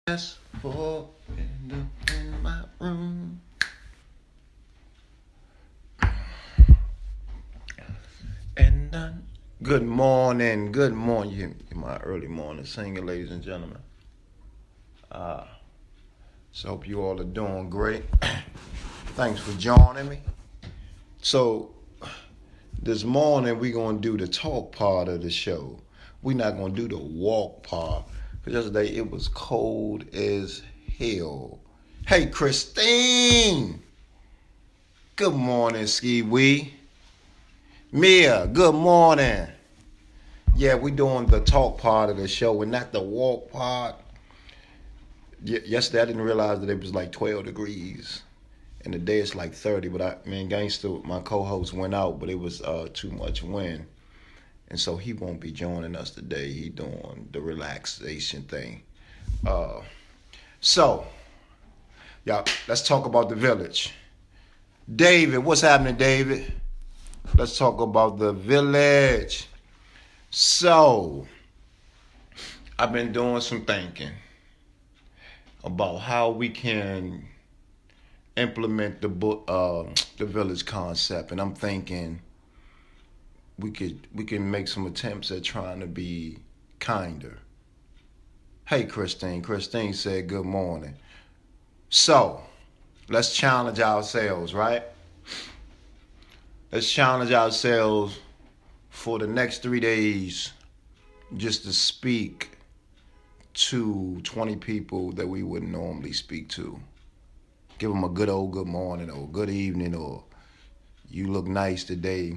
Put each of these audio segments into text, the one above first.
That's for in my room. And good morning, good morning. My early morning singer, ladies and gentlemen. Uh, so hope you all are doing great. Thanks for joining me. So this morning we're gonna do the talk part of the show. We're not gonna do the walk part because yesterday it was cold as hell. Hey Christine, good morning, Ski Wee. Mia, good morning. Yeah, we doing the talk part of the show and not the walk part. Yesterday I didn't realize that it was like 12 degrees. And today it's like 30, but Gangster, my co-host went out, but it was too much wind. And so he won't be joining us today. He doing the relaxation thing. Uh, so, y'all, let's talk about the village. David, what's happening, David? Let's talk about the village. So, I've been doing some thinking about how we can implement the village concept, and I'm thinking we can make some attempts at trying to be kinder. Hey, Christine. Christine said good morning. So, let's challenge ourselves, right? Let's challenge ourselves for the next 3 days just to speak to 20 people that we wouldn't normally speak to. Give them a good old good morning or good evening or you look nice today.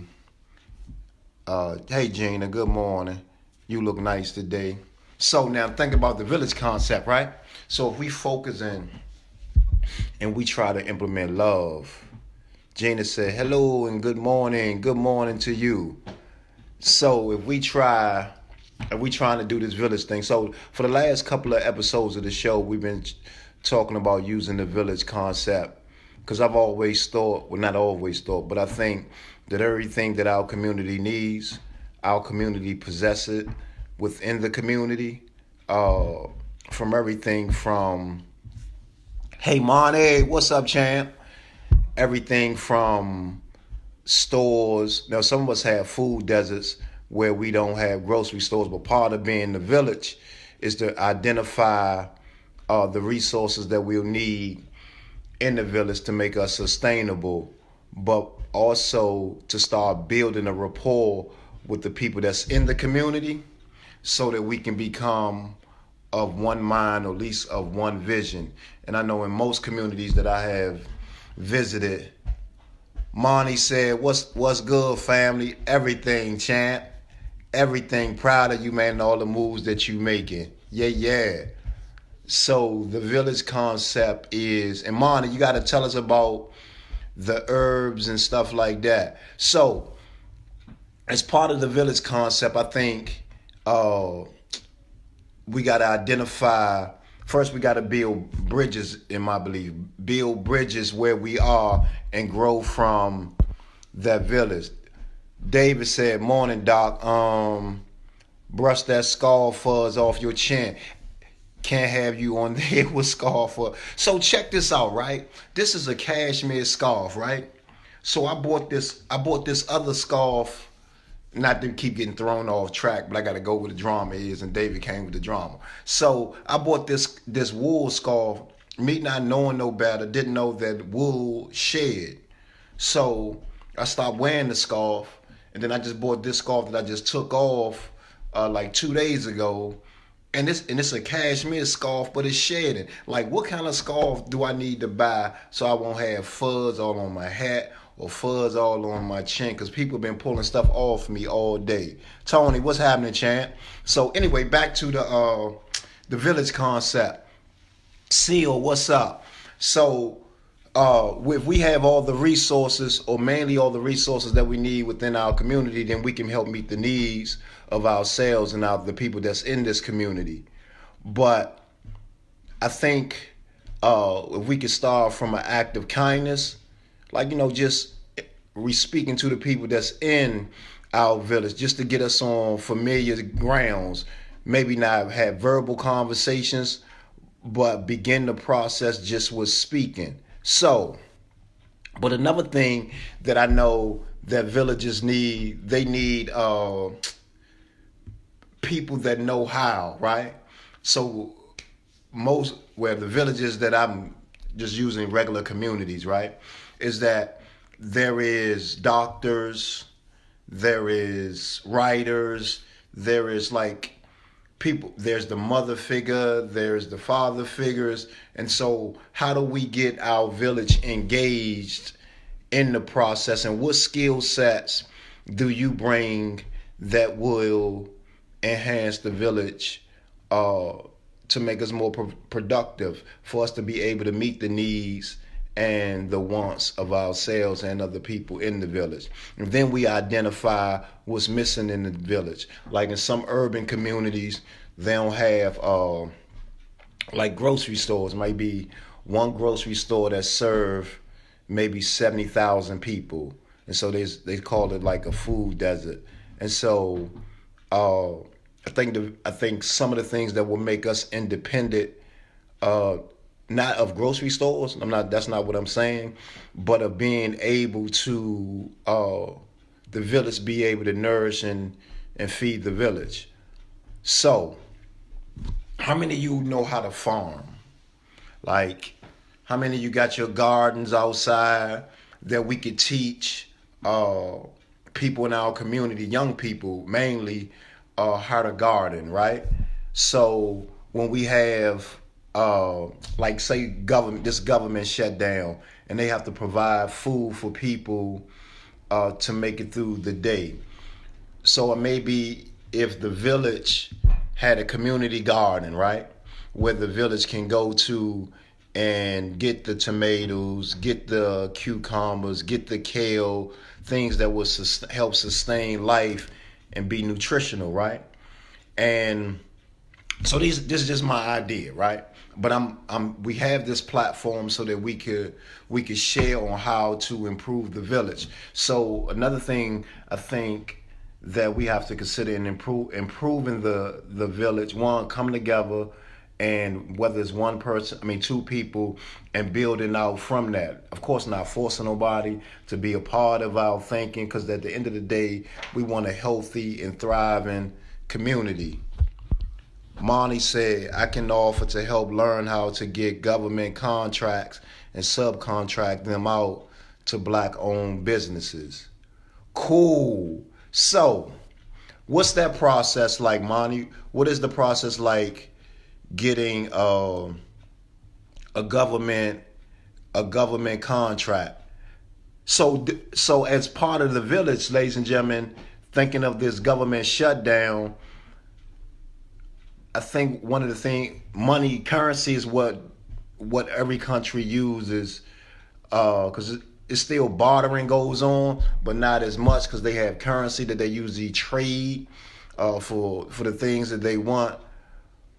Hey, Gina, good morning. You look nice today. So now think about the village concept, right? So if we focus in and we try to implement love, Gina said, hello and good morning to you. So if we trying to do this village thing. So for the last couple of episodes of the show, we've been talking about using the village concept because I've always thought, well, not always thought, but I think that everything that our community needs, our community possesses it within the community, from everything from, hey, Monty, what's up, champ? Everything from stores. Now, some of us have food deserts where we don't have grocery stores, but part of being the village is to identify the resources that we'll need in the village to make us sustainable, but also to start building a rapport with the people that's in the community so that we can become of one mind, or at least of one vision. And I know in most communities that I have visited, Monty said, what's good, family? Everything, champ. Everything. Proud of you, man, and all the moves that you making. Yeah. So the village concept is, and Monty, you got to tell us about the herbs and stuff like that. So as part of the village concept, I think we got to identify, first we got to build bridges, in my belief, build bridges where we are and grow from that village. David said, morning, Doc. Brush that skull fuzz off your chin. Can't have you on there with scarf. So check this out, right? This is a cashmere scarf, right? So I bought this other scarf, not to keep getting thrown off track, but I got to go where the drama is, and David came with the drama. So I bought this wool scarf, me not knowing no better, didn't know that wool shed. So I stopped wearing the scarf, and then I just bought this scarf that I just took off like 2 days ago. And it's a cashmere scarf, but it's shedding. Like, what kind of scarf do I need to buy so I won't have fuzz all on my hat or fuzz all on my chin? Because people have been pulling stuff off me all day. Tony, what's happening, champ? So anyway, back to the village concept. Seal, what's up? So if we have all the resources, or mainly all the resources that we need within our community, then we can help meet the needs of ourselves and the people that's in this community. But I think if we could start from an act of kindness, like, just speaking to the people that's in our village, just to get us on familiar grounds, maybe not have verbal conversations, but begin the process just with speaking. So, but another thing that I know that villages need, they need people that know how, right? So most where the villages that I'm just using regular communities, right, is that there is doctors, there is writers, there is like people, there's the mother figure, there's the father figures. And so how do we get our village engaged in the process, and what skill sets do you bring that will enhance the village uh, to make us more productive, for us to be able to meet the needs and the wants of ourselves and other people in the village. And then we identify what's missing in the village. Like in some urban communities, they don't have like grocery stores. Might be one grocery store that serve maybe 70,000 people, and so they call it like a food desert. And so uh, I think some of the things that will make us independent, uh, not of grocery stores. I'm not. That's not what I'm saying, but of being able to the village be able to nourish and feed the village. So, how many of you know how to farm? Like, how many of you got your gardens outside that we could teach uh, people in our community, young people mainly, how to garden, right? So when we have, like, say, this government shut down, and they have to provide food for people to make it through the day. So maybe if the village had a community garden, right, where the village can go to and get the tomatoes, get the cucumbers, get the kale, things that will help sustain life and be nutritional, right? And so this is just my idea, right? But we have this platform so that we could share on how to improve the village. So another thing I think that we have to consider in improving the village, one, coming together, and whether it's one person, I mean two people, and building out from that. Of course, not forcing nobody to be a part of our thinking, because at the end of the day, we want a healthy and thriving community. Monty said, I can offer to help learn how to get government contracts and subcontract them out to black-owned businesses. Cool. So, what's that process like, Monty? What is the process like getting a government contract? So as part of the village, ladies and gentlemen, thinking of this government shutdown, I think one of the things, money, currency is what every country uses, because it's still bartering goes on, but not as much, because they have currency that they usually trade for the things that they want.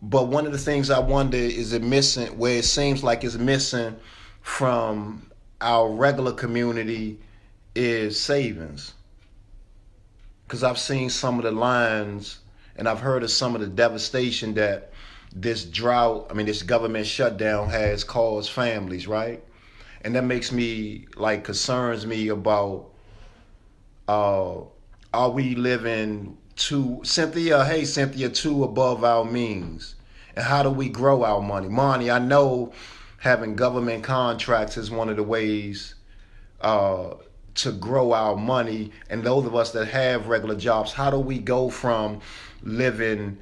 But one of the things I wonder, is it missing, where it seems like it's missing from our regular community, is savings. Because I've seen some of the lines, and I've heard of some of the devastation that this this government shutdown has caused families, right? And that makes me, like, concerns me about, are we living hey Cynthia, too above our means? And how do we grow our money? Money, I know having government contracts is one of the ways to grow our money. And those of us that have regular jobs, how do we go from living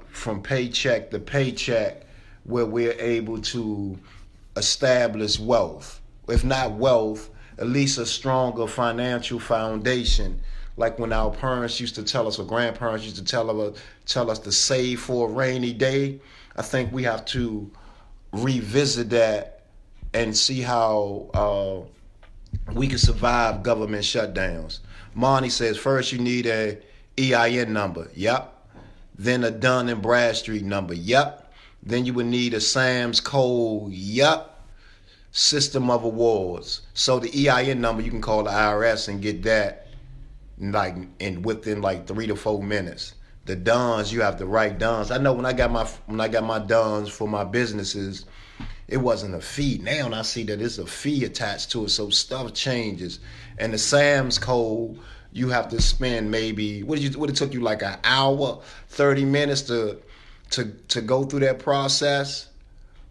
from paycheck to paycheck, where we're able to establish wealth? If not wealth, at least a stronger financial foundation. Like when our parents used to tell us, or grandparents used to tell us to save for a rainy day. I think we have to revisit that and see how we can survive government shutdowns. Monty says, first you need a EIN number. Yep. Then a Dun and Bradstreet number. Yep. Then you would need a Sam's code. Yep. System of awards. So the EIN number, you can call the IRS and get that within like 3 to 4 minutes. the dons, you have the right dons. I know when I got my dons for my businesses, it wasn't a fee. Now I see that it's a fee attached to it, so stuff changes. And the Sam's code, you have to spend maybe what it took you like an hour, 30 minutes to go through that process.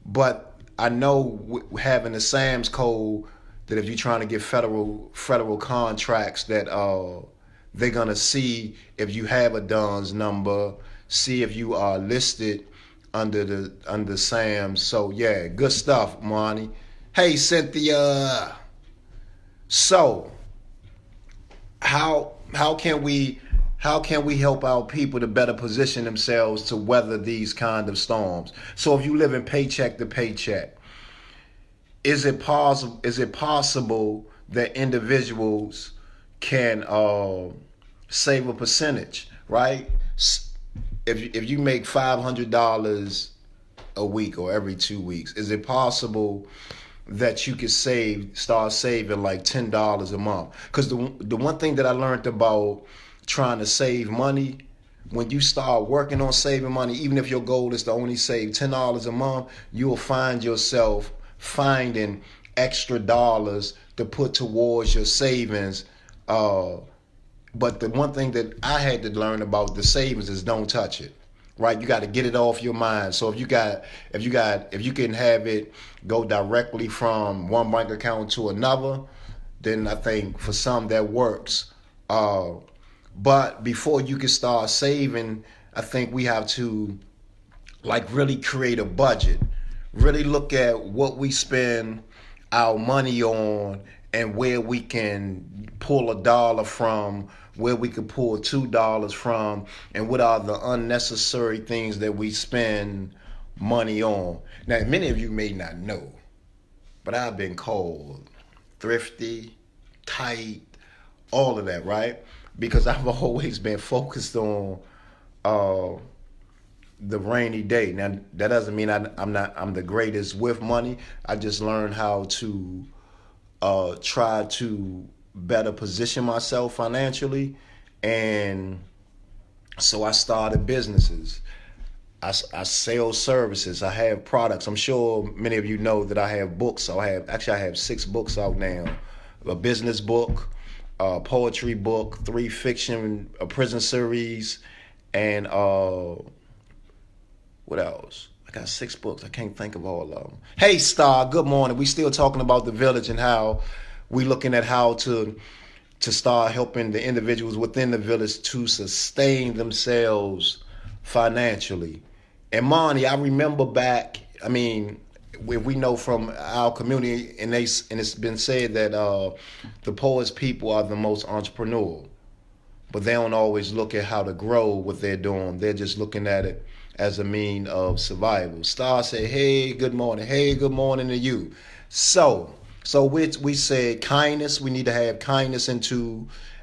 But I know having the Sam's code that if you're trying to get federal contracts that they're gonna see if you have a DUNS number, see if you are listed under Sam's. So yeah, good stuff, Monty. Hey Cynthia. So how can we help our people to better position themselves to weather these kind of storms? So if you live in paycheck to paycheck, is it possible that individuals can save a percentage, right? If you make $500 a week or every 2 weeks, is it possible that you could start saving like $10 a month? Because the one thing that I learned about trying to save money, when you start working on saving money, even if your goal is to only save $10 a month, you'll find yourself finding extra dollars to put towards your savings. But the one thing that I had to learn about the savings is don't touch it. Right, you got to get it off your mind. So if you can have it go directly from one bank account to another, then I think for some that works. But before you can start saving, I think we have to like really create a budget, really look at what we spend our money on and where we can pull a dollar from, where we could pull $2 from, and what are the unnecessary things that we spend money on. Now, many of you may not know, but I've been called thrifty, tight, all of that, right? Because I've always been focused on the rainy day. Now, that doesn't mean I'm the greatest with money. I just learned how to try to better position myself financially, and so I started businesses. I sell services. I have products. I'm sure many of you know that I have books. So I have 6 books out now: a business book, a poetry book, 3 fiction, a prison series, and what else? I got 6 books. I can't think of all of them. Hey, Star, good morning. We still talking about the village and how we looking at how to start helping the individuals within the village to sustain themselves financially. And Monty, I remember back, I mean, we know from our community, and it's been said that the poorest people are the most entrepreneurial, but they don't always look at how to grow what they're doing. They're just looking at it as a mean of survival. Star say, hey, good morning. Hey, good morning to you. So we said kindness. We need to have kindness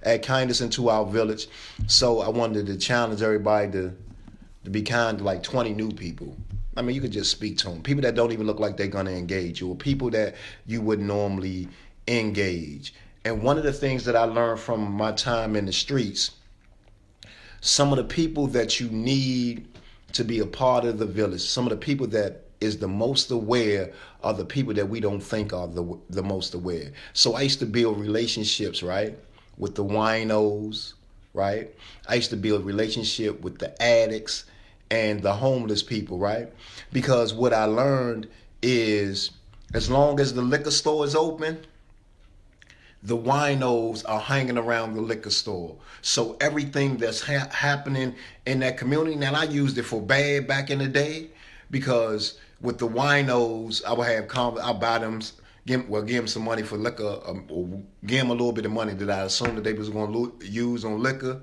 add kindness into our village. So I wanted to challenge everybody to be kind to like 20 new people. I mean, you could just speak to them. People that don't even look like they're going to engage you, or people that you would normally engage. And one of the things that I learned from my time in the streets, some of the people that you need to be a part of the village, some of the people that is the most aware are the people that we don't think are the most aware. So I used to build relationships, right, with the winos, right? I used to build a relationship with the addicts and the homeless people, right? Because what I learned is as long as the liquor store is open, the winos are hanging around the liquor store. So everything that's happening in that community, now I used it for bad back in the day, because with the winos, I would have I buy them, give them some money for liquor, or give them a little bit of money that I assumed that they was going to use on liquor,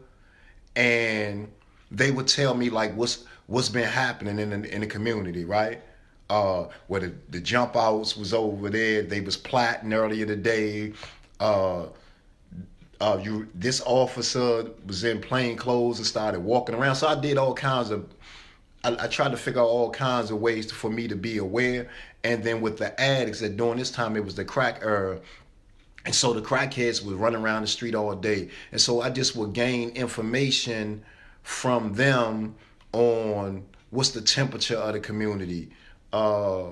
and they would tell me like what's been happening in the community, right? Where the jump outs was over there, they was plotting earlier today. This officer was in plain clothes and started walking around. So I did all kinds of, I tried to figure out all kinds of ways for me to be aware. And then with the addicts, that during this time it was the crack era, and so the crackheads would run around the street all day. And so I just would gain information from them on what's the temperature of the community, uh,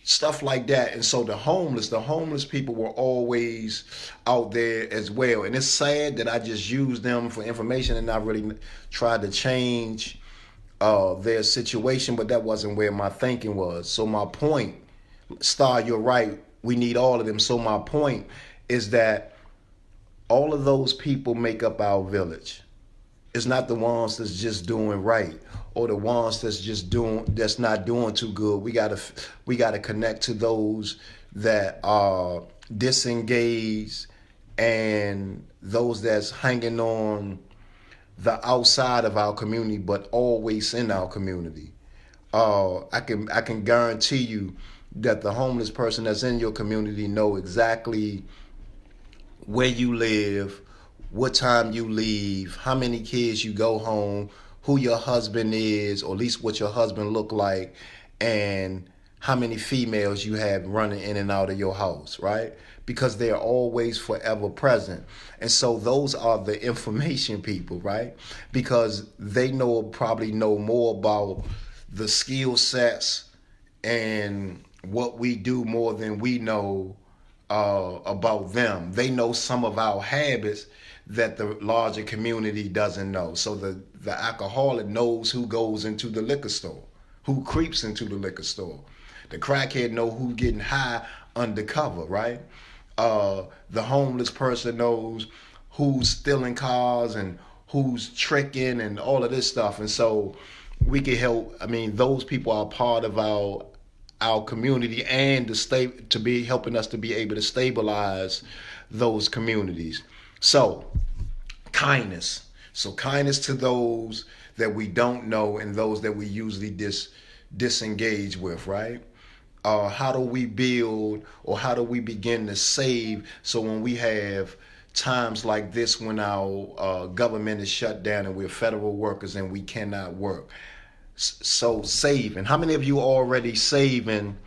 stuff like that. And so the homeless people were always out there as well. And it's sad that I just used them for information and not really tried to change their situation, but that wasn't where my thinking was. So my point, Star, you're right. We need all of them. So my point is that all of those people make up our village. It's not the ones that's just doing right or the ones that's not doing too good. We gotta connect to those that are disengaged and those that's hanging on the outside of our community but always in our community. I can guarantee you that the homeless person that's in your community know exactly where you live, what time you leave, how many kids you go home, who your husband is, or at least what your husband look like, and how many females you have running in and out of your house, right? Because they're always forever present. And so those are the information people, right? Because they probably know more about the skill sets and what we do more than we know about them. They know some of our habits that the larger community doesn't know. So the alcoholic knows who goes into the liquor store, who creeps into the liquor store. The crackhead know who's getting high undercover, right? The homeless person knows who's stealing cars and who's tricking and all of this stuff. And so we can help. I mean, those people are part of our community and to be helping us to be able to stabilize those communities. So kindness. So kindness to those that we don't know and those that we usually disengage with, right? How do we build or how do we begin to save so when we have times like this when our government is shut down and we're federal workers and we cannot work? So saving. How many of you are already saving?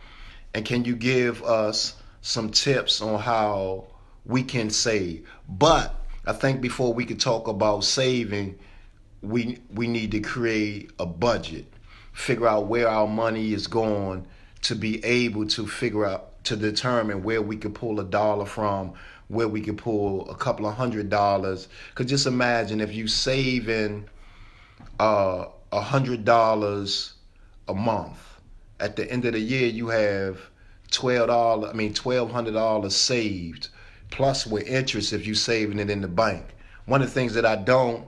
And can you give us some tips on how we can save? But I think before we could talk about saving, we need to create a budget, figure out where our money is going to be able to figure out, to determine where we could pull a dollar from, where we could pull a couple of $100. Because just imagine if you saving $100 a month. At the end of the year, you have $1,200 saved, plus with interest if you saving it in the bank. One of the things that I don't,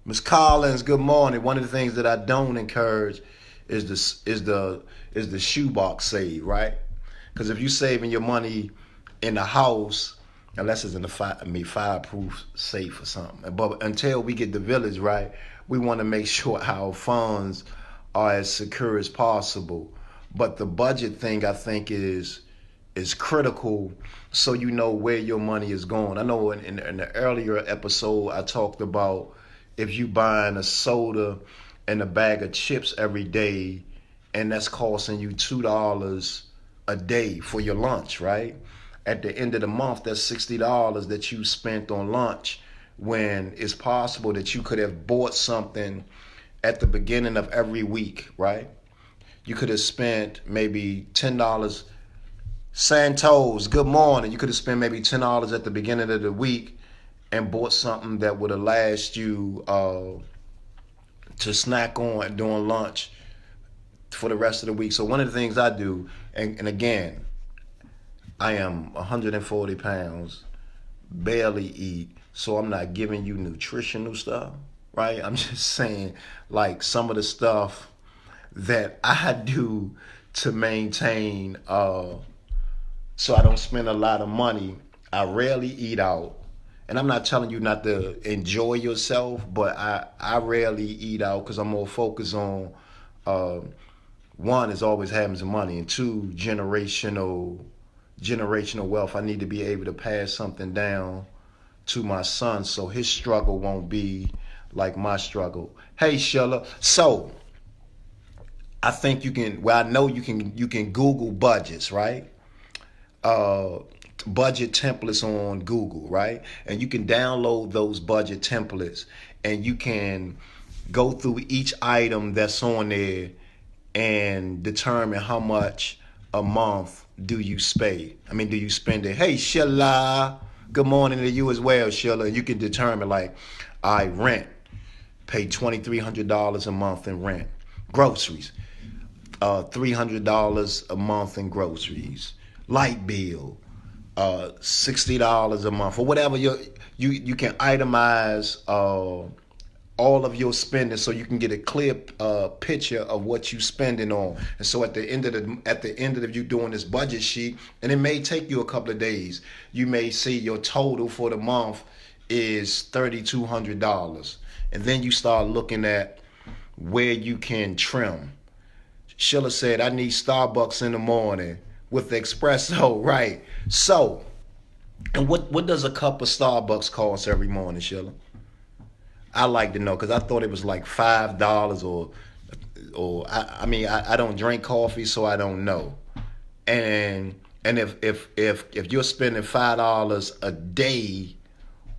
Miss Collins, good morning. One of the things that I don't encourage is the shoebox save, right? Because if you saving your money in the house, unless it's in the fireproof safe or something. But until we get the village right, we want to make sure our funds are as secure as possible. But the budget thing, I think, is critical so you know where your money is going. I know in the earlier episode, I talked about if you buying a soda and a bag of chips every day, and that's costing you $2 a day for your lunch, right? At the end of the month, that's $60 that you spent on lunch, when it's possible that you could have bought something at the beginning of every week, right? You could have spent maybe $10. Santos, good morning. You could have spent maybe $10 at the beginning of the week and bought something that would have lasted you to snack on during lunch for the rest of the week. So one of the things I do, and again, I am 140 pounds, barely eat, so I'm not giving you nutritional stuff, right? I'm just saying, like, some of the stuff that I do to maintain, so I don't spend a lot of money. I rarely eat out. And I'm not telling you not to enjoy yourself, but I rarely eat out because I'm more focused on, one, is always having some money, and two, generational wealth. I need to be able to pass something down to my son so his struggle won't be like my struggle. Hey, Sheila. So I think you can, well, I know you can Google budgets, right? Budget templates on Google, right? And you can download those budget templates and you can go through each item that's on there and determine how much a month do you spend. Do you spend it? Hey, Sheila, good morning to you as well, Sheila. You can determine, like, I rent, pay $2,300 a month in rent. Groceries, $300 a month in groceries. Light bill, $60 a month, or whatever. You can itemize all of your spending, so you can get a clear picture of what you spending on. And so at the end of you doing this budget sheet, and it may take you a couple of days, you may see your total for the month is $3,200, and then you start looking at where you can trim. Sheila said, I need Starbucks in the morning with the espresso, right? So, and what does a cup of Starbucks cost every morning, Sheila? I like to know, because I thought it was like $5, or I don't drink coffee, so I don't know. And if you're spending $5 a day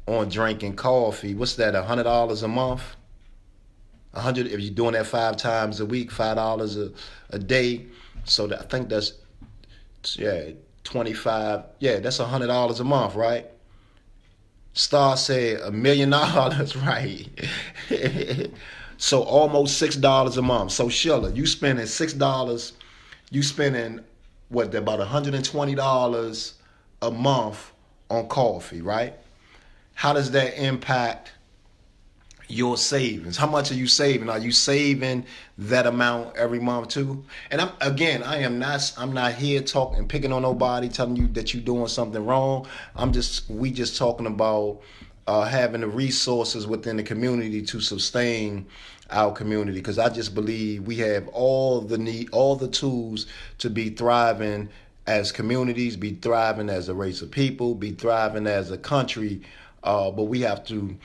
on drinking coffee, what's that? $100 a month? 100 if you're doing that 5 times a week, $5 a day. So I think that's 25. Yeah, that's $100 a month, right? Star said $1 million, right? So almost $6 a month. So Sheila, you spending $6. You spending about $120 a month on coffee, right? How does that impact your savings? How much are you saving? Are you saving that amount every month too? And I'm not here picking on nobody, telling you that you're doing something wrong. We just talking about having the resources within the community to sustain our community, because I just believe we have all the tools to be thriving as communities, be thriving as a race of people, be thriving as a country, but we have to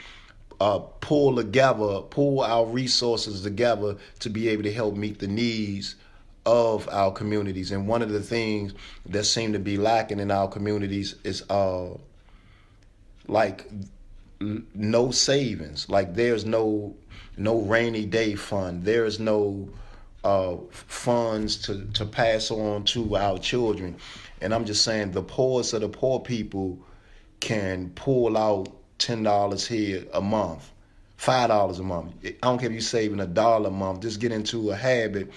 pull our resources together to be able to help meet the needs of our communities. And one of the things that seem to be lacking in our communities is like no savings. Like there's no rainy day fund. There's no funds to pass on to our children. And I'm just saying, the poorest of the poor people can pull out $10 here a month, $5 a month. I don't care if you're saving $1 a month. Just get into a habit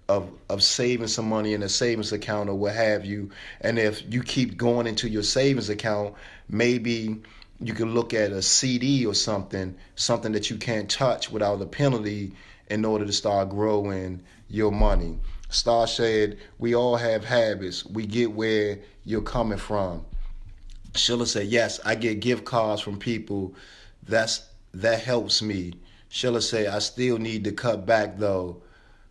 of saving some money in a savings account or what have you. And if you keep going into your savings account, maybe you can look at a CD or something that you can't touch without a penalty, in order to start growing your money. Star said, we all have habits. We get where you're coming from. Sheila said, yes, I get gift cards from people. That helps me. Sheila said, I still need to cut back though.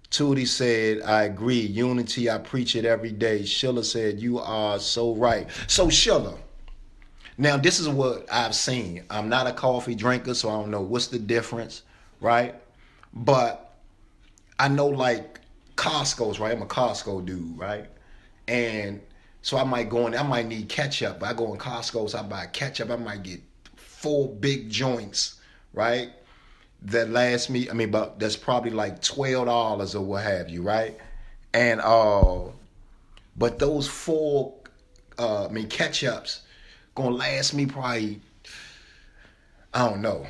Tootie said, I agree. Unity, I preach it every day. Sheila said, you are so right. So Sheila, now this is what I've seen. I'm not a coffee drinker, so I don't know what's the difference, right? But I know, like, Costco's, right? I'm a Costco dude, right? And so I might go in, I might need ketchup. I go in Costco's, I buy ketchup. I might get 4 big joints, right? That last me, but that's probably like $12 or what have you, right? And but those 4 ketchups gonna last me probably, I don't know.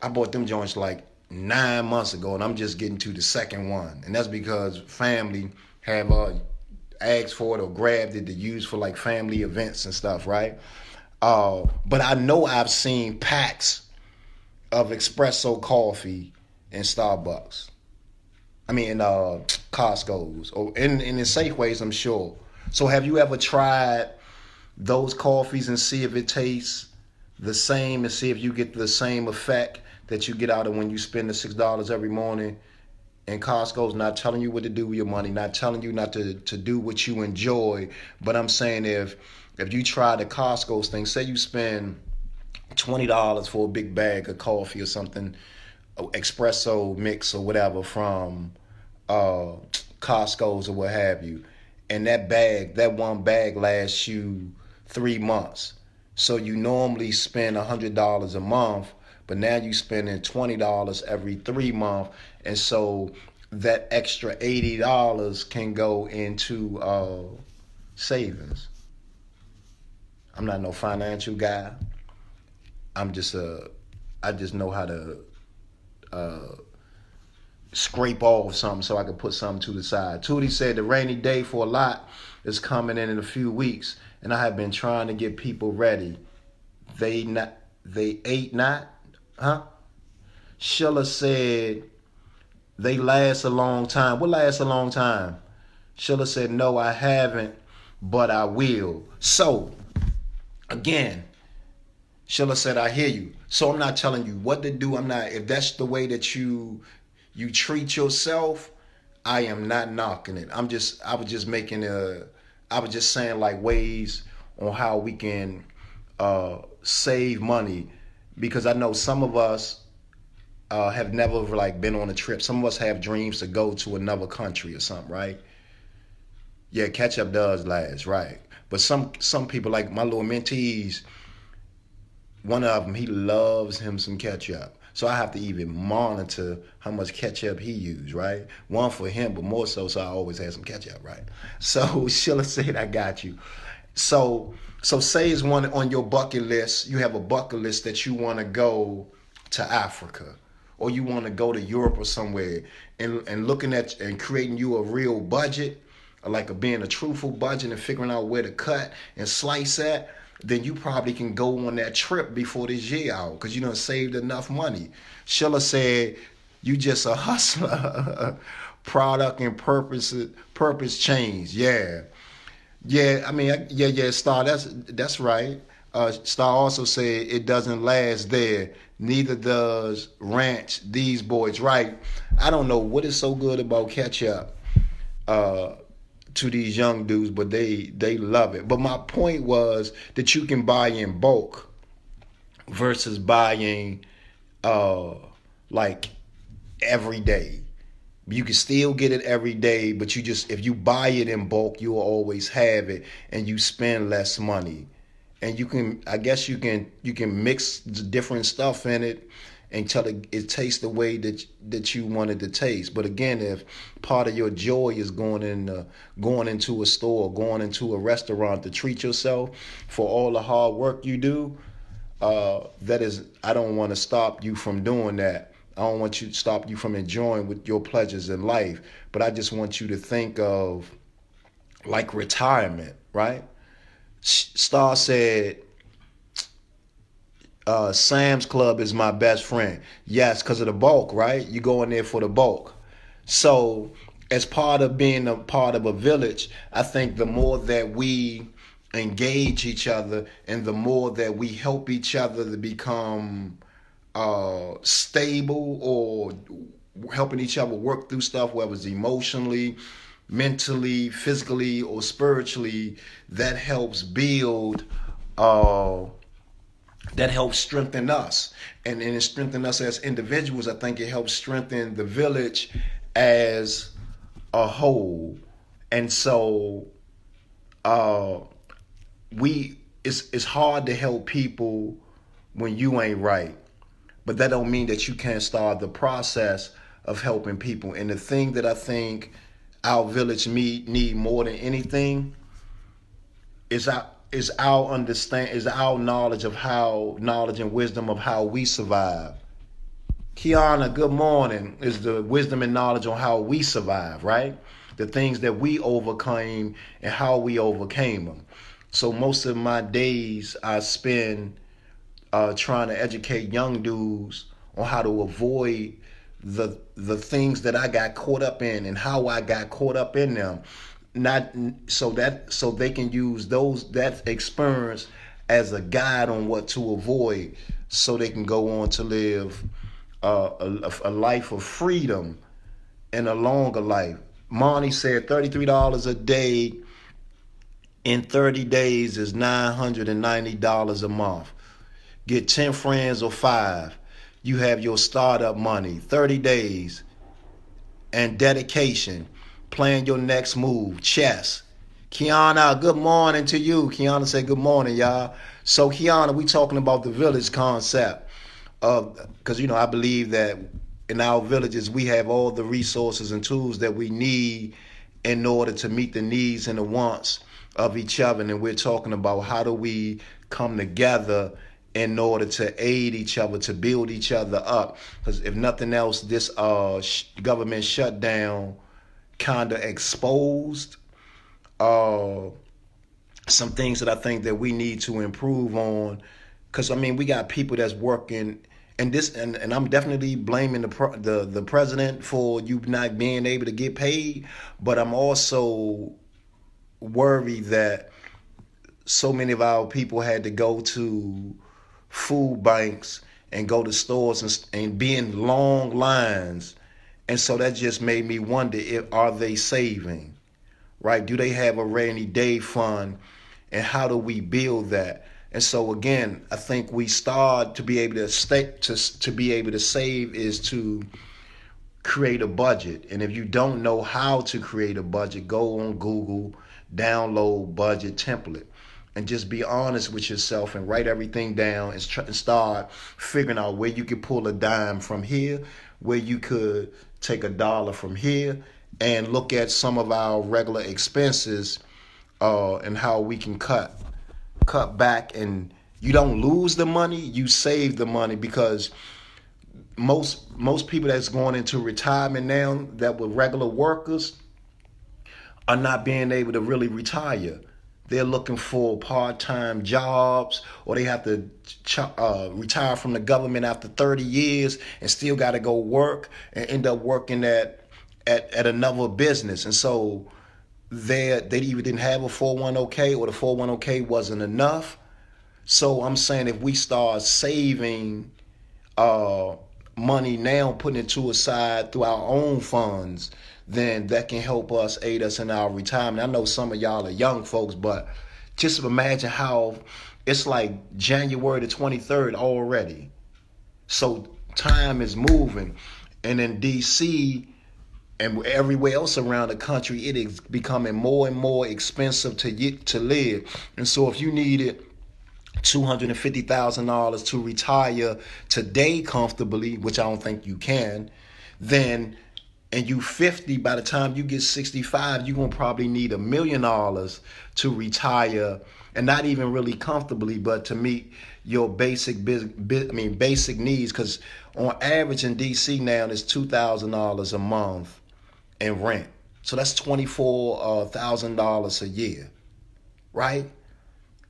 I bought them joints like 9 months ago, and I'm just getting to the second one. And that's because family have asked for it or grabbed it to use for like family events and stuff, right? But I know I've seen packs of espresso coffee in Starbucks. In Costco's or in the Safeways, I'm sure. So have you ever tried those coffees and see if it tastes the same, and see if you get the same effect that you get out of when you spend the $6 every morning in Costco's? Not telling you what to do with your money, not telling you not to do what you enjoy, but I'm saying if you try the Costco's thing, say you spend $20 for a big bag of coffee or something, espresso mix or whatever from Costco's or what have you, and that one bag lasts you 3 months. So you normally spend $100 a month, but now you spending $20 every 3 months, and so that extra $80 can go into savings. I'm not no financial guy. I'm just I just know how to uh, scrape off something so I can put something to the side. Tootie said the rainy day for a lot is coming in a few weeks, and I have been trying to get people ready. They ate not, huh? Sheila said they last a long time. What lasts a long time? Sheila said no, I haven't, but I will. So again, Sheila said, I hear you. So I'm not telling you what to do. I'm not, if that's the way that you treat yourself, I am not knocking it. I was just making I was just saying like ways on how we can save money, because I know some of us have never like been on a trip. Some of us have dreams to go to another country or something, right? Yeah, ketchup does last, right? But some people, like my little mentees, one of them, he loves him some ketchup. So I have to even monitor how much ketchup he used, right? One for him, but more so I always have some ketchup, right? So Sheila said, I got you. So say it's one on your bucket list. You have a bucket list that you want to go to Africa, or you want to go to Europe or somewhere, and looking at and creating you a real budget, like being a truthful budget and figuring out where to cut and slice at, then you probably can go on that trip before this year out, because you done saved enough money. Sheila said, you just a hustler. Product and purpose change. Yeah. Yeah, I mean, yeah, Star, that's right. Star also said it doesn't last there. Neither does ranch, these boys, right? I don't know what is so good about ketchup to these young dudes, but they love it. But my point was that you can buy in bulk versus buying like every day. You can still get it every day, but if you buy it in bulk, you will always have it, and you spend less money. And I guess you can mix different stuff in it until it tastes the way that you want it to taste. But again, if part of your joy is going into a store, going into a restaurant to treat yourself for all the hard work you do, I don't want to stop you from doing that. I don't want you to stop you from enjoying with your pleasures in life, but I just want you to think of like retirement, right? Star said, Sam's Club is my best friend. Yes, because of the bulk, right? You go in there for the bulk. So as part of being a part of a village, I think the more that we engage each other and the more that we help each other to become stable, or helping each other work through stuff, whether it's emotionally, mentally, physically, or spiritually, that helps build, that helps strengthen us. And it strengthen us as individuals. I think it helps strengthen the village as a whole. And so it's hard to help people when you ain't right. But that don't mean that you can't start the process of helping people. And the thing that I think our village need more than anything is our knowledge and wisdom of how we survive. Kiana, good morning, is the wisdom and knowledge on how we survive, right? The things that we overcame and how we overcame them. So most of my days I spend trying to educate young dudes on how to avoid the things that I got caught up in and how I got caught up in them. Not so they can use that experience as a guide on what to avoid, so they can go on to live a life of freedom and a longer life. Monty said $33 a day in 30 days is $990 a month. Get 10 friends or 5. You have your startup money, 30 days, and dedication. Plan your next move, chess. Kiana, good morning to you. Kiana said good morning, y'all. So Kiana, we talking about the village concept. Because I believe that in our villages we have all the resources and tools that we need in order to meet the needs and the wants of each other. And we're talking about how do we come together in order to aid each other, to build each other up. Because if nothing else, this government shutdown kind of exposed uh, some things that I think that we need to improve on. Because we got people that's working, and I'm definitely blaming the president for you not being able to get paid, but I'm also worried that so many of our people had to go to food banks and go to stores and be in long lines, and so that just made me wonder, if are they saving, right? Do they have a rainy day fund, and how do we build that? And so again, I think we start to be able to be able to save is to create a budget. And if you don't know how to create a budget, go on Google, download budget template, and just be honest with yourself and write everything down and start figuring out where you could pull a dime from here, where you could take $1 from here, and look at some of our regular expenses and how we can cut back. And you don't lose the money, you save the money, because most people that's going into retirement now that were regular workers are not being able to really retire. They're looking for part-time jobs, or they have to retire from the government after 30 years and still got to go work and end up working at another business. And so they either didn't have a 401k, or the 401k wasn't enough. So I'm saying, if we start saving money now, putting it to aside through our own funds, then that can help us, aid us in our retirement. I know some of y'all are young folks, but just imagine how it's like January the 23rd already. So time is moving. And in DC and everywhere else around the country, it is becoming more and more expensive to live. And so if you needed $250,000 to retire today comfortably, which I don't think you can, then, and you 50, by the time you get 65, you're going to probably need $1 million to retire, and not even really comfortably, but to meet your basic basic needs. Because on average in DC now, it's $2,000 a month in rent. So that's $24,000 a year, right?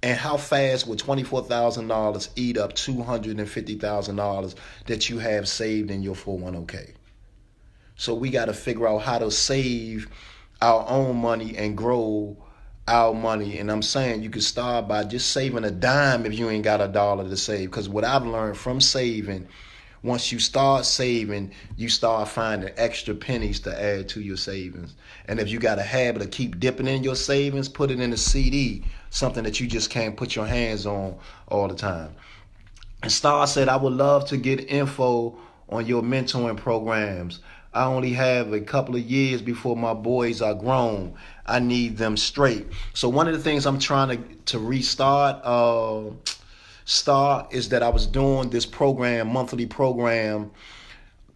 And how fast would $24,000 eat up $250,000 that you have saved in your 401k? So we got to figure out how to save our own money and grow our money. And I'm saying you could start by just saving a dime if you ain't got $1 to save. Because what I've learned from saving, once you start saving, you start finding extra pennies to add to your savings. And if you got a habit of keep dipping in your savings, put it in a CD, something that you just can't put your hands on all the time. And Star said, I would love to get info on your mentoring programs. I only have a couple of years before my boys are grown. I need them straight. So one of the things I'm trying to restart is that I was doing this monthly program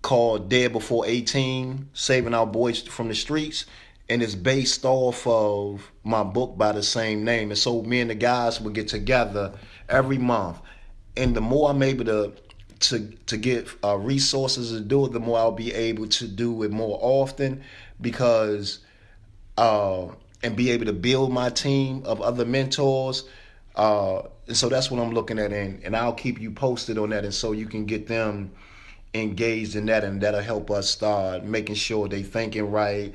called Dead Before 18, Saving Our Boys from the Streets. And it's based off of my book by the same name. And so me and the guys would get together every month. And the more I'm able to get resources to do it, the more I'll be able to do it more often, because and be able to build my team of other mentors. And so that's what I'm looking at, and I'll keep you posted on that, and so you can get them engaged in that, and that'll help us start making sure they thinking right,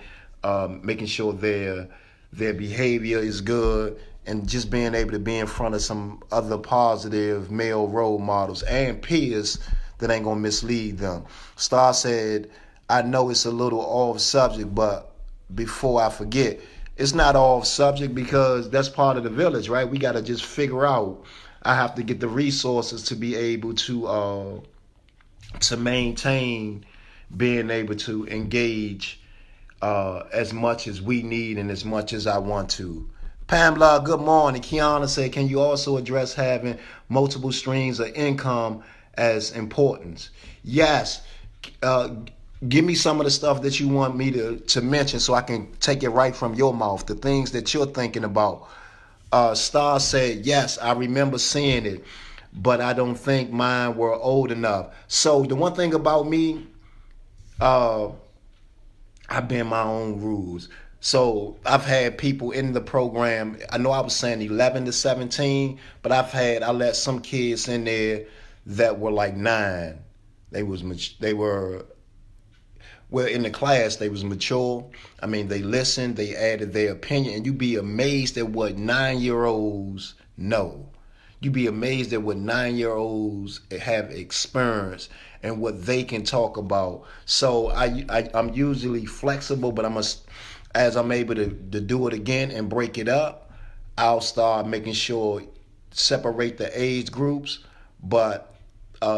making sure their behavior is good, and just being able to be in front of some other positive male role models and peers that ain't gonna mislead them. Star said, I know it's a little off subject, but before I forget, it's not off subject, because that's part of the village, right? We gotta just figure out, I have to get the resources to be able to maintain being able to engage as much as we need and as much as I want to. Pamela, good morning. Kiana said, can you also address having multiple streams of income as importance. Yes, uh, give me some of the stuff that you want me to mention so I can take it right from your mouth, the things that you're thinking about. Star said, yes, I remember seeing it, but I don't think mine were old enough. So the one thing about me, uh, I bend my own rules. So I've had people in the program. I know I was saying 11 to 17, but I let some kids in there that were like 9. They were well in the class. They was mature. I mean, they listened. They added their opinion, and you'd be amazed at what 9-year-olds know. You'd be amazed at what 9-year-olds have experienced and what they can talk about. So I'm usually flexible, but as I'm able to do it again and break it up, I'll start making sure separate the age groups. But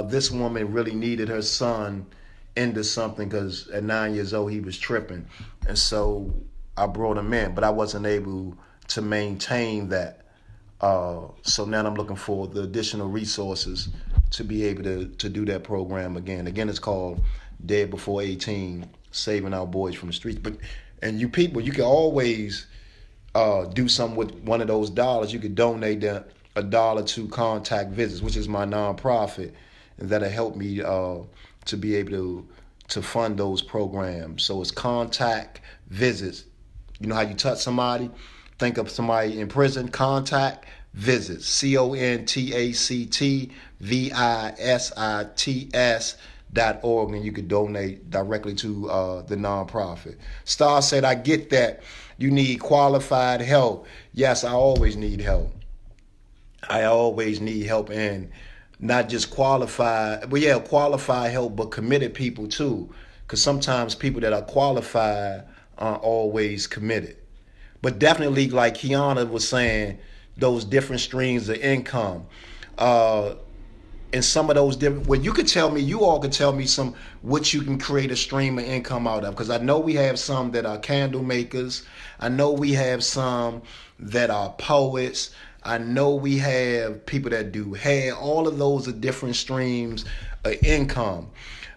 this woman really needed her son into something because at 9 years old he was tripping, and so I brought him in, but I wasn't able to maintain that. So now I'm looking for the additional resources to be able to do that program again. Again, it's called Dead Before 18, Saving Our Boys from the Streets. But and you people, you can always do something with one of those dollars. You could donate $1 to Contact Visits, which is my nonprofit, and that'll help me to be able to fund those programs. So it's Contact Visits. You know how you touch somebody? Think of somebody in prison. Contact Visits. CONTACTVISITS.org, and you could donate directly to the nonprofit. Star said, I get that. You need qualified help. Yes, I always need help. I always need help, and not just qualified, but yeah, qualified help, but committed people too. Because sometimes people that are qualified aren't always committed. But definitely, like Kiana was saying, those different streams of income. And some of those different, well, you all could tell me some, what you can create a stream of income out of. Because I know we have some that are candle makers. I know we have some that are poets. I know we have people that do hair. All of those are different streams of income.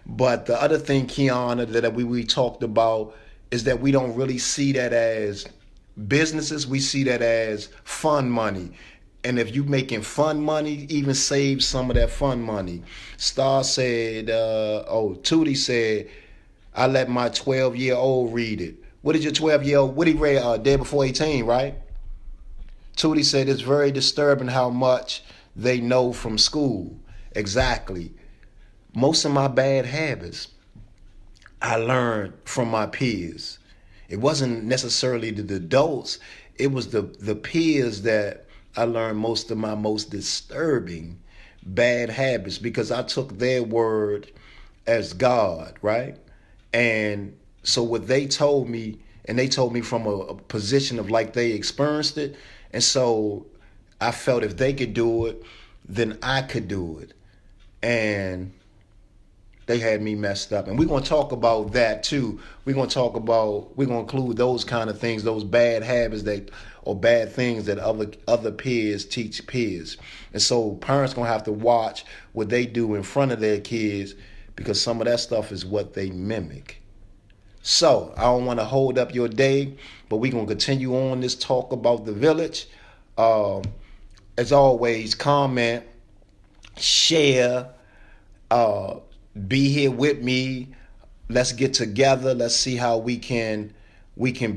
But the other thing, Kiana, that we talked about is that we don't really see that as businesses. We see that as fun money. And if you making fun money, even save some of that fun money. Star said, Tootie said, I let my 12-year-old read it. What did your 12-year-old, what he read, Day Before 18, right? Tootie said, it's very disturbing how much they know from school. Exactly. Most of my bad habits I learned from my peers. It wasn't necessarily the adults. It was the peers that I learned most of my most disturbing bad habits, because I took their word as God, right? And so what they told me, and they told me from a position of like they experienced it. And so I felt if they could do it, then I could do it. And they had me messed up. And we're going to talk about that too. We're going to include those kind of things, those bad habits or bad things that other peers teach peers. And so parents going to have to watch what they do in front of their kids, because some of that stuff is what they mimic. So I don't want to hold up your day, but we're going to continue on this talk about the village. As always, comment, share, be here with me. Let's get together. Let's see how we can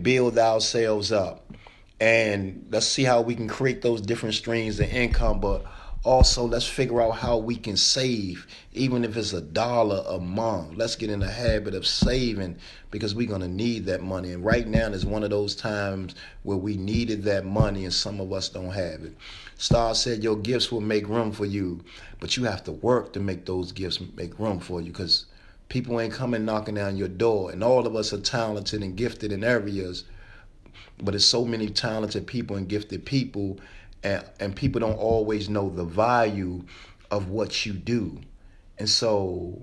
build ourselves up, and let's see how we can create those different streams of income. But also, let's figure out how we can save, even if it's $1 a month. Let's get in the habit of saving, because we're gonna need that money. And right now is one of those times where we needed that money, and some of us don't have it. Star said your gifts will make room for you, but you have to work to make those gifts make room for you, because people ain't coming knocking down your door. And all of us are talented and gifted in areas, but there's so many talented people and gifted people, and people don't always know the value of what you do. And so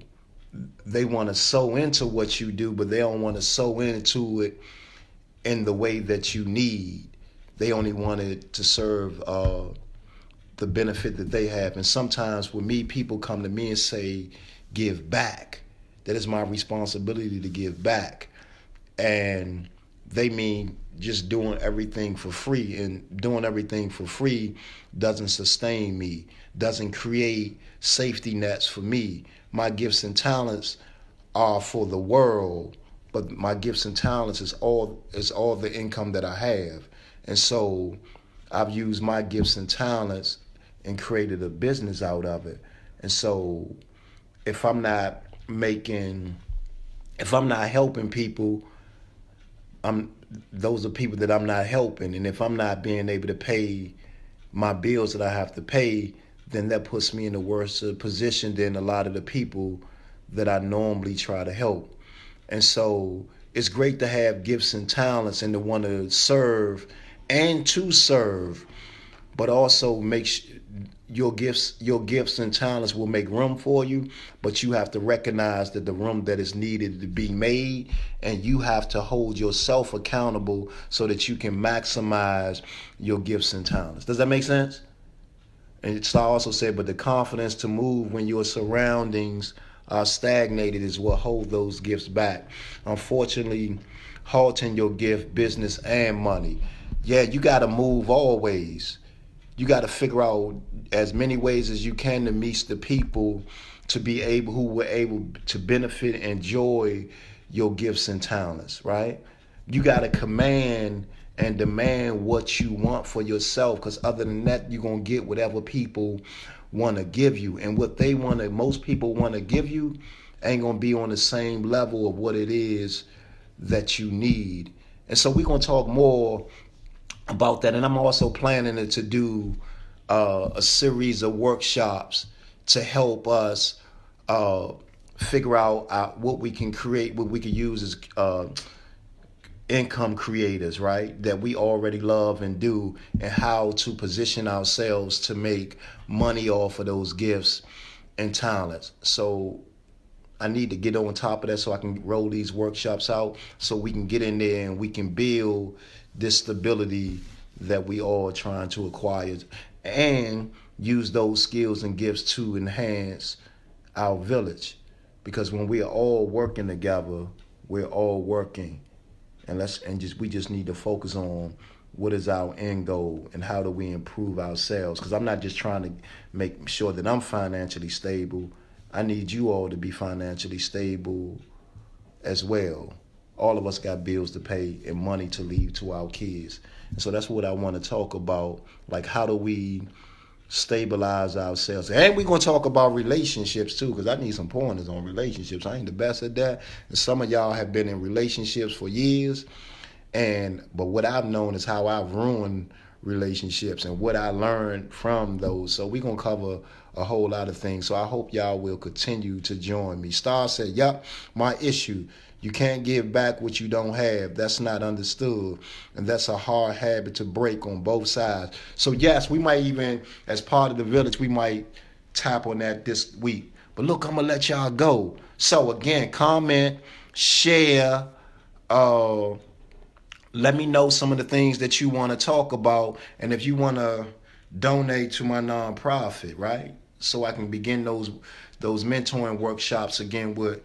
they want to sow into what you do, but they don't want to sow into it in the way that you need. They only want it to serve the benefit that they have. And sometimes with me, people come to me and say, give back. That is my responsibility to give back. And they mean just doing everything for free. And doing everything for free doesn't sustain me, doesn't create safety nets for me. My gifts and talents are for the world, but my gifts and talents is all the income that I have. And so I've used my gifts and talents and created a business out of it. And so if I'm not helping people, those are people that I'm not helping. And if I'm not being able to pay my bills that I have to pay, then that puts me in a worse position than a lot of the people that I normally try to help. And so it's great to have gifts and talents and to want to serve and to serve, but also your gifts and talents will make room for you, but you have to recognize that the room that is needed to be made, and you have to hold yourself accountable so that you can maximize your gifts and talents. Does that make sense? And Star also said, but the confidence to move when your surroundings are stagnated is what holds those gifts back. Unfortunately, halting your gift, business, and money. Yeah, you got to move always. You got to figure out as many ways as you can to meet the people who were able to benefit and enjoy your gifts and talents, right? You got to command and demand what you want for yourself, because other than that, you're going to get whatever people want to give you. And what most people want to give you ain't going to be on the same level of what it is that you need. And so we're going to talk more about that. And I'm also planning to do a series of workshops to help us figure out what we can create, what we can use as income creators, right? That we already love and do, and how to position ourselves to make money off of those gifts and talents. So I need to get on top of that so I can roll these workshops out so we can get in there and we can build this stability that we all trying to acquire, and use those skills and gifts to enhance our village. Because when we are all working together, we're all working. And we just need to focus on what is our end goal and how do we improve ourselves. Because I'm not just trying to make sure that I'm financially stable. I need you all to be financially stable as well. All of us got bills to pay and money to leave to our kids. And so that's what I want to talk about. Like, how do we stabilize ourselves? And we're going to talk about relationships too, because I need some pointers on relationships. I ain't the best at that. And some of y'all have been in relationships for years. But what I've known is how I've ruined relationships and what I learned from those. So we're going to cover a whole lot of things. So I hope y'all will continue to join me. Star said, yep, my issue. You can't give back what you don't have. That's not understood. And that's a hard habit to break on both sides. So yes, we might even, as part of the village, we might tap on that this week. But look, I'm going to let y'all go. So again, comment, share, let me know some of the things that you want to talk about. And if you want to donate to my nonprofit, right? So I can begin those mentoring workshops again with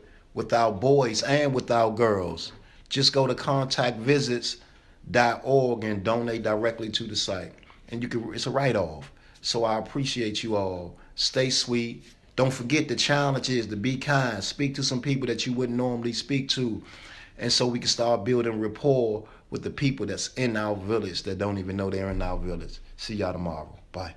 our boys and with our girls. Just go to contactvisits.org and donate directly to the site. And it's a write-off. So I appreciate you all. Stay sweet. Don't forget the challenge is to be kind. Speak to some people that you wouldn't normally speak to. And so we can start building rapport with the people that's in our village that don't even know they're in our village. See y'all tomorrow. Bye.